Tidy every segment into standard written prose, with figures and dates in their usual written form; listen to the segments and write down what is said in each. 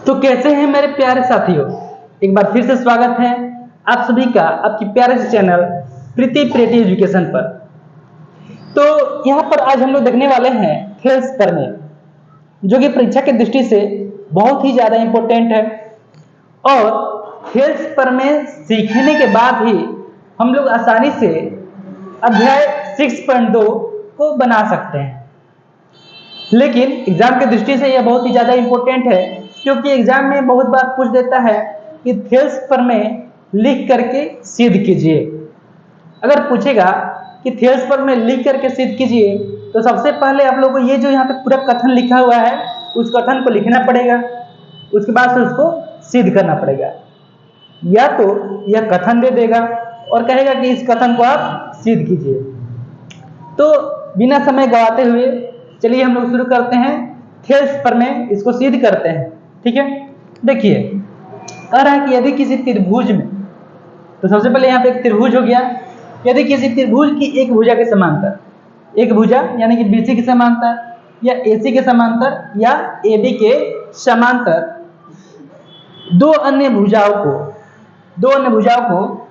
तो कैसे हैं मेरे प्यारे साथियों, एक बार फिर से स्वागत है आप सभी का आपकी प्यारे से चैनल प्रीति प्रेटी एजुकेशन पर। तो यहाँ पर आज हम लोग देखने वाले हैं थेल्स प्रमेय, जो कि परीक्षा की दृष्टि से बहुत ही ज्यादा इंपॉर्टेंट है। और थेल्स प्रमेय सीखने के बाद ही हम लोग आसानी से अध्याय 6.2 को बना सकते हैं। लेकिन एग्जाम की दृष्टि से यह बहुत ही ज्यादा इंपॉर्टेंट है, क्योंकि एग्जाम में बहुत बार पूछ देता है कि थेल्स प्रमेय लिख करके सिद्ध कीजिए। अगर पूछेगा कि थेल्स प्रमेय लिख करके सिद्ध कीजिए, तो सबसे पहले आप लोगों को ये जो यहाँ पे पूरा कथन लिखा हुआ है उस कथन को लिखना पड़ेगा, उसके बाद से उसको सिद्ध करना पड़ेगा। या तो यह कथन दे देगा और कहेगा कि इस कथन को आप सिद्ध कीजिए। तो बिना समय गवाते हुए चलिए हम लोग शुरू करते हैं थेल्स प्रमेय, इसको सिद्ध करते हैं। ठीक है, देखिए कह रहा है कि यदि किसी त्रिभुज में, तो सबसे पहले यहाँ पे एक त्रिभुज हो गया। यदि किसी त्रिभुज की एक भुजा के समांतर, एक भुजा यानी कि बीसी के समांतर या एसी के समांतर या एबी के समांतर दो अन्य भुजाओं को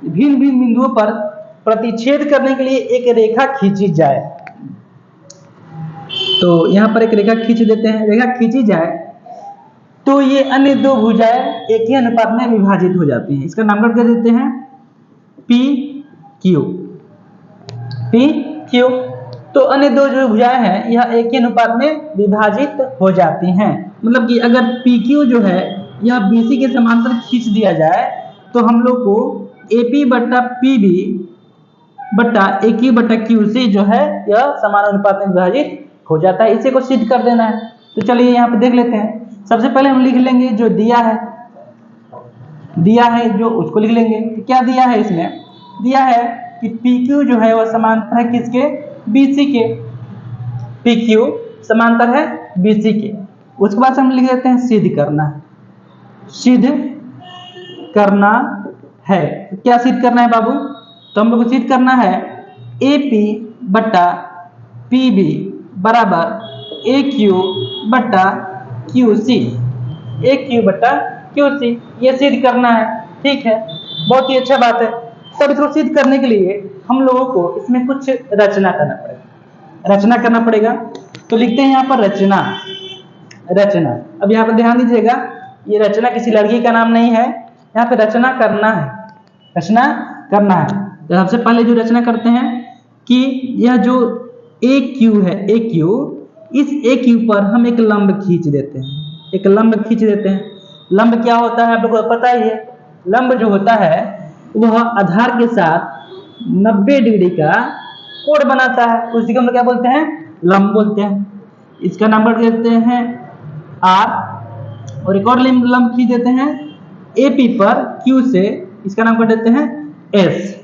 भिन्न भिन्न बिंदुओं पर प्रतिच्छेद करने के लिए एक रेखा खींची जाए। तो यहाँ पर एक रेखा खींच देते हैं। रेखा खींची जाए तो ये अन्य दो भुजाएं एक ही अनुपात में विभाजित हो जाती हैं। इसका नामकरण कर देते हैं पी क्यू। तो अन्य दो जो भुजाएं हैं यह एक ही अनुपात में विभाजित हो जाती हैं। मतलब कि अगर पी क्यू जो है यह बीसी के समांतर खींच दिया जाए तो हम लोग को एपी बट्टा पीबी बट्टा ए क्यू बट्टा क्यू सी जो है यह समान अनुपात में विभाजित हो जाता है। इसे को सिद्ध कर देना है। तो चलिए यहाँ पे देख लेते हैं। सबसे पहले हम लिख लेंगे जो दिया है जो उसको लिख लेंगे। तो क्या दिया है, इसमें दिया है कि PQ जो है वह समांतर है किसके, BC के। PQ समांतर है BC के। उसके बाद हम लिख देते हैं सिद्ध करना है। क्या सिद्ध करना है बाबू, तो हम लोग को सिद्ध करना है AP बट्टा PB बराबर AQ बट्टा QC, AQ बट्टा QC, ये सिद्ध करना है। ठीक है, बहुत ही अच्छा बात है। तब इसको सिद्ध करने के लिए हम लोगों को इसमें कुछ रचना करना पड़ेगा। तो लिखते हैं यहाँ पर रचना। अब यहाँ पर ध्यान दीजिएगा, ये रचना किसी लड़की का नाम नहीं है, यहाँ पे रचना करना है। तो सबसे पहले जो रचना करते हैं कि यह जो AQ है, इस AQ पर हम एक लंब खींच देते हैं। लंब क्या होता है आप लोगों को पता ही है। लंब जो होता है वह आधार के साथ 90 डिग्री का कोण बनाता है, उसी को हम लोग क्या बोलते हैं, लंब बोलते हैं। इसका नंबर देते हैं R और एक और लंब खींच देते हैं AP पर Q से, इसका नाम कर देते हैं S।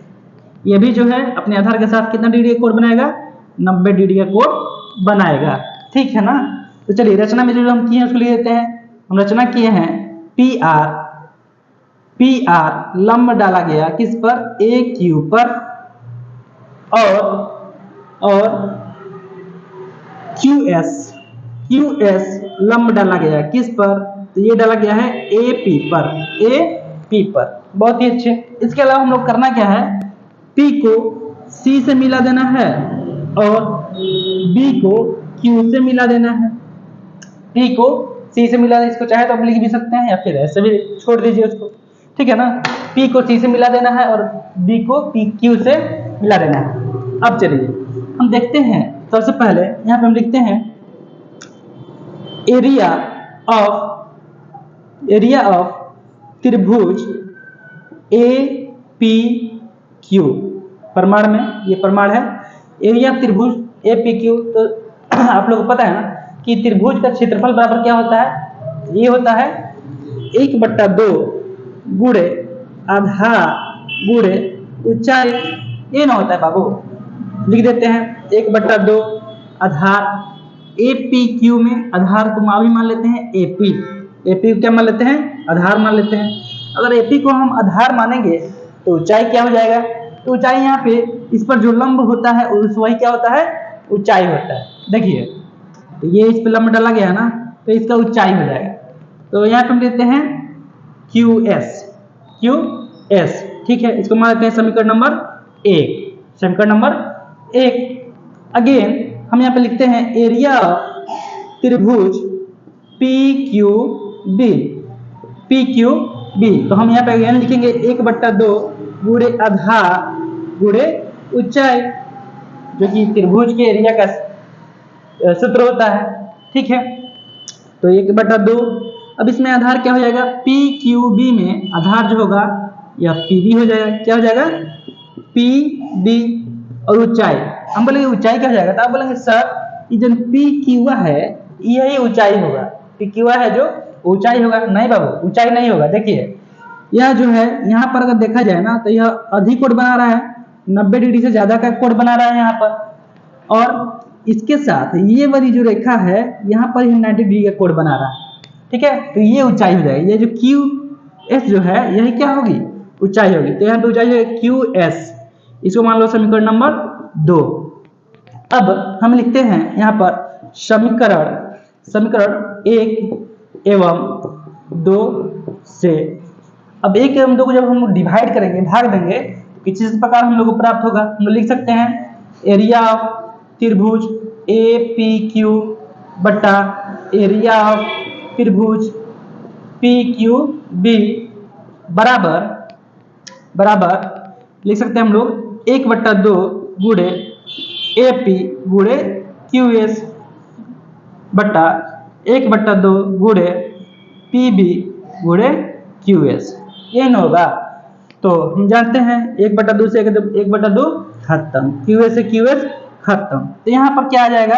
ये भी जो है अपने आधार के साथ कितना डिग्री का कोण बनाएगा, 90 डिग्री का कोण बनाएगा। ठीक है ना। तो चलिए रचना में जो हम किए हैं उसको लिख देते हैं। हम रचना किए हैं PR लंब डाला गया किस पर, AQ पर, और QS लंब डाला गया किस पर, तो ये डाला गया है AP पर। बहुत ही अच्छे। इसके अलावा हम लोग करना क्या है, P को C से मिला देना है और B को Q से मिला देना है। P को C से मिला, इसको चाहे तो आप लिख भी सकते हैं या फिर ऐसे भी छोड़ दीजिए उसको। ठीक है ना। P को C से मिला देना है और B को PQ से मिला देना है। अब चलिए हम देखते हैं। सबसे पहले यहाँ पे हम लिखते हैं एरिया ऑफ त्रिभुज APQ। प्रमाण में ये प्रमाण है, एरिया ऑफ त्रिभुज APQ। तो आप लोगों को पता है ना कि त्रिभुज का क्षेत्रफल बराबर क्या होता है, ये होता है 1/2 गुणे आधार गुणे ऊंचाई। ये ना होता है बाबू, लिख देते हैं 1/2 आधार APQ में आधार को भी मान लेते हैं AP को क्या मान लेते हैं, आधार मान लेते हैं। अगर AP को हम आधार मानेंगे तो ऊंचाई क्या हो जाएगा, तो ऊंचाई यहाँ पे इस पर जो लंब होता है वही क्या होता है, ऊंचाई होता है। देखिए तो ये इस पे लंब डाला गया ना, तो इसका ऊंचाई हो जाएगा। तो यहाँ पे हम लेते हैं QS, ठीक है, इसको मान लेते हैं समीकरण नंबर 1, समीकरण नंबर 1। अगेन हम यहाँ पे लिखते हैं एरिया त्रिभुज PQB, तो हम यहाँ पे अगेन लिखेंगे 1/2 गुणे आधार गुणे ऊंचाई, जो कि त्रिभुज के एरिया का सूत्र होता है, ठीक है। तो 1/2, अब इसमें आधार क्या हो जाएगा, PQB में आधार जो होगा यह PB हो जाएगा, क्या हो जाएगा PB, और ऊंचाई हम बोलेंगे ऊंचाई क्या हो जाएगा, तो आप बोलेंगे सर ये जो PQ है यही ऊंचाई होगा, PQ है जो ऊंचाई होगा। नहीं बाबू, ऊंचाई नहीं होगा। देखिए यह जो है यहाँ पर अगर देखा जाए ना तो यह अधिक कोण बना रहा है, 90 डिग्री से ज्यादा का कोण बना रहा है यहाँ पर, और इसके साथ ये वाली जो रेखा है यहाँ पर 90 डिग्री का कोण बना रहा है, ठीक है। तो ये ऊंचाई हो जाएगी, ये जो QS जो है यही क्या होगी, ऊंचाई होगी। तो यहाँ पे ऊंचाई है QS, इसको मान लो समीकरण नंबर 2। अब हम लिखते हैं यहाँ पर समीकरण 1 एवं 2 से, अब 1 एवं 2 को जब हम डिवाइड करेंगे, भाग देंगे, तो किस इस प्रकार हम लोग को प्राप्त होगा, हम लोग लिख सकते हैं एरिया ऑफ त्रिभुज APQ बटा एरिया ऑफ त्रिभुज PQB बराबर लिख सकते हैं हम लोग 1/2 गुणे AP गुणे QS बटा 1/2 गुणे PB गुणे QS, ये न होगा। तो हम जानते हैं 1/2 से 1/2 खत्म, QS से QS खत्म। तो यहाँ पर क्या आ जाएगा,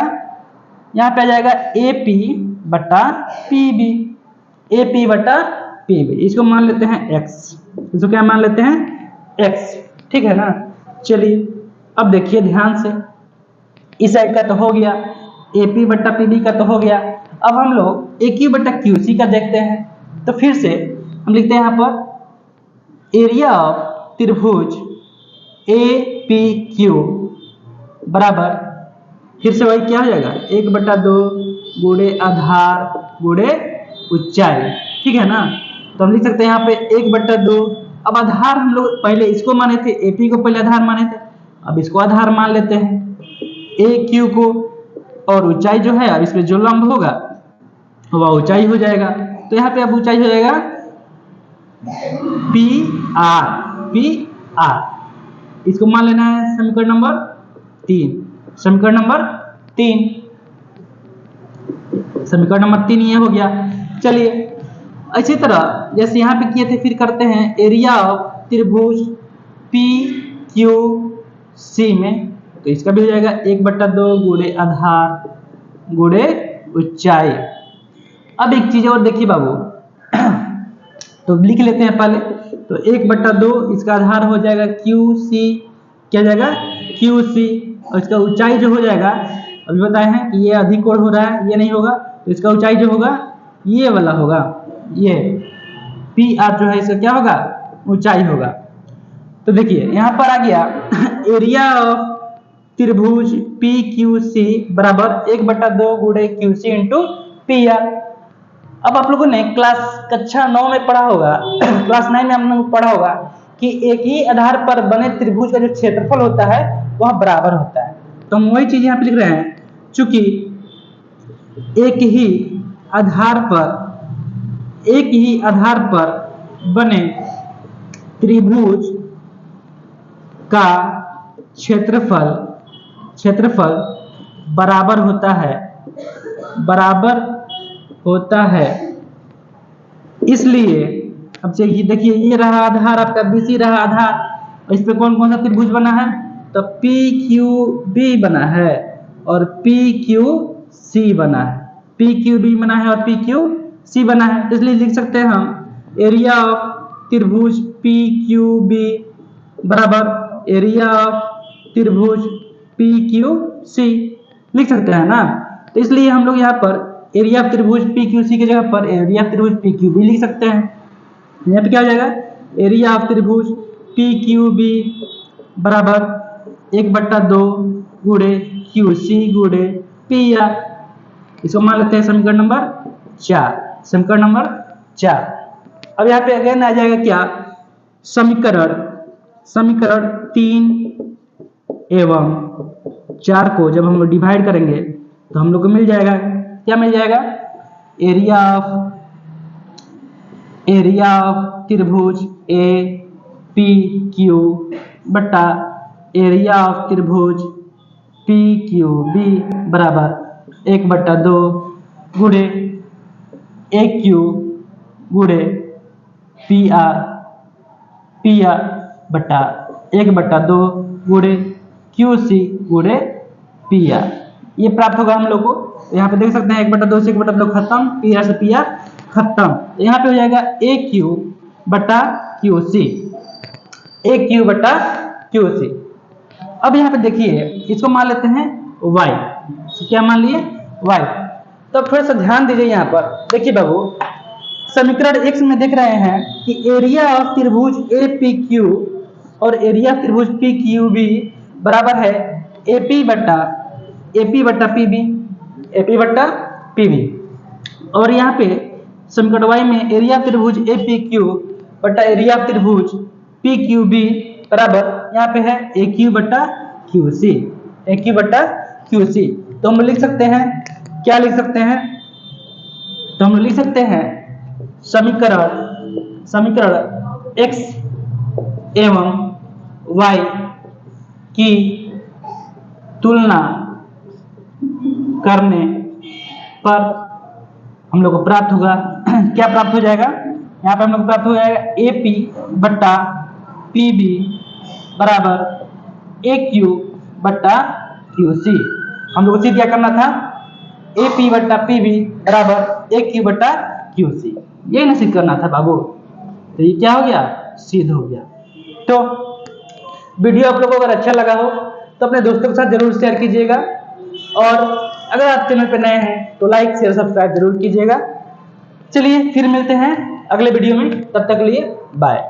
यहाँ पे आ जाएगा AP बटा PB, इसको मान लेते हैं X, इसको क्या मान लेते हैं X, ठीक है ना। चलिए अब देखिए ध्यान से, इस साइड का तो हो गया, AP बटा PB का तो हो गया। अब हम लोग AQ बटा QC का देखते हैं। तो फिर से हम लिखते हैं यहाँ पर एरिया ऑफ त्रिभुज APQ बराबर, फिर से वही क्या हो जाएगा 1/2 गुणे आधार गुणे ऊंचाई, ठीक है ना। तो हम लिख सकते हैं यहाँ पे 1/2। अब आधार हम लोग पहले इसको माने थे, AP को पहले आधार माने थे, अब इसको आधार मान लेते हैं AQ को, और ऊंचाई जो है अब इसमें जो लंब होगा वह ऊंचाई हो जाएगा। तो यहाँ पे अब ऊंचाई हो जाएगा PR, इसको मान लेना है समीकरण नंबर 3, समीकरण नंबर 3 ये हो गया। चलिए इसी तरह जैसे यहाँ पे किए थे फिर करते हैं एरिया ऑफ त्रिभुज PQC में, तो इसका भी हो जाएगा 1/2 गुणे आधार गुणे ऊंचाई। अब एक चीज और देखिए बाबू, तो लिख लेते हैं पहले, तो 1/2 इसका आधार हो जाएगा QC, क्या जाएगा QC, और इसका ऊंचाई जो हो जाएगा अभी बताए हैं कि ये अधिक कोण हो रहा है, ये नहीं होगा, तो इसका ऊंचाई जो होगा ये वाला होगा, ये PR जो है इसका क्या होगा ऊंचाई होगा। तो देखिए यहाँ पर आ गया एरिया ऑफ त्रिभुज PQC बराबर 1/2 गुणे QC इंटू PR। अब आप लोगों ने कक्षा 9 में पढ़ा होगा, क्लास 9 में हम लोग पढ़ा होगा कि एक ही आधार पर बने त्रिभुज का जो क्षेत्रफल होता है वह बराबर होता है। तो हम वही चीज यहाँ पे लिख रहे हैं, चूंकि एक ही आधार पर बने त्रिभुज का क्षेत्रफल बराबर होता है, इसलिए अब चलिए देखिए ये रहा आधार आपका BC रहा आधार, और इस पे कौन कौन सा त्रिभुज बना है, तो PQB बना है और PQC बना है, PQB बना है और PQC बना है। इसलिए लिख सकते हैं हम एरिया ऑफ त्रिभुज PQB बराबर एरिया ऑफ त्रिभुज PQC लिख सकते हैं ना। तो इसलिए हम लोग यहाँ पर एरिया ऑफ त्रिभुज PQC की जगह पर एरिया ऑफ त्रिभुज PQB लिख सकते हैं। यहाँ पे क्या हो जाएगा एरिया ऑफ त्रिभुज PQB बराबर 1/2 गुणे QC गुणे PR, इसको मान लेते हैं समीकरण नंबर 4। समीकरण नंबर 4। अब यहाँ पे अगेन आ जाएगा क्या, समीकरण 3 एवं 4 को जब हम लोग डिवाइड करेंगे तो हम लोग को मिल जाएगा, क्या मिल जाएगा, एरिया ऑफ त्रिभुज ए पी क्यू बटा एरिया ऑफ त्रिभुज पी क्यू बी बराबर 1/2 गुणे ए क्यू गुणे पी आर बटा 1/2 गुणे क्यू सी गुणे पी आर। ये प्राप्त होगा हम लोग को। यहाँ पे देख सकते हैं 1/2 से 1/2 खत्म, पी आर से पी आर खत्म। यहाँ पे हो जाएगा ए क्यू बटा क्यू सी, ए क्यू बटा क्यू सी। अब यहाँ पे देखिए इसको मान लेते हैं y, क्या मान लिए y। तो थोड़ा सा ध्यान दीजिए यहाँ पर, देखिए बाबू समीकरण x में देख रहे हैं कि एरिया ऑफ त्रिभुज ए पी क्यू और एरिया ऑफ त्रिभुज पी क्यू बी बराबर है एपी बटा पीबी। और यहाँ पे समीकरण y में एरिया ऑफ त्रिभुज ए पी क्यू बटा एरिया ऑफ त्रिभुज पी क्यू बी बराबर यहाँ पे है ए क्यू बटा क्यू सी, ए क्यू बटा क्यू सी। तो हम लिख सकते हैं, क्या लिख सकते हैं, तो हम लिख सकते हैं समीकरण x एवं y की तुलना करने पर हम लोग को प्राप्त होगा क्या प्राप्त हो जाएगा, यहाँ पे हम लोग को प्राप्त हो जाएगा ए पी बटा पी बी बराबर ए क्यू बटा क्यू सी। हम लोग को क्या करना था, ए पी बटा पी बी बराबर ए क्यू बटा क्यू सी, ये ना सिद्ध करना था बाबू। तो ये क्या हो गया, सिद्ध हो गया। तो वीडियो आप लोगों को अगर अच्छा लगा हो तो अपने दोस्तों के साथ जरूर शेयर कीजिएगा, और अगर आप चैनल पर नए हैं तो लाइक शेयर सब्सक्राइब जरूर कीजिएगा। चलिए फिर मिलते हैं अगले वीडियो में, तब तक के लिए बाय।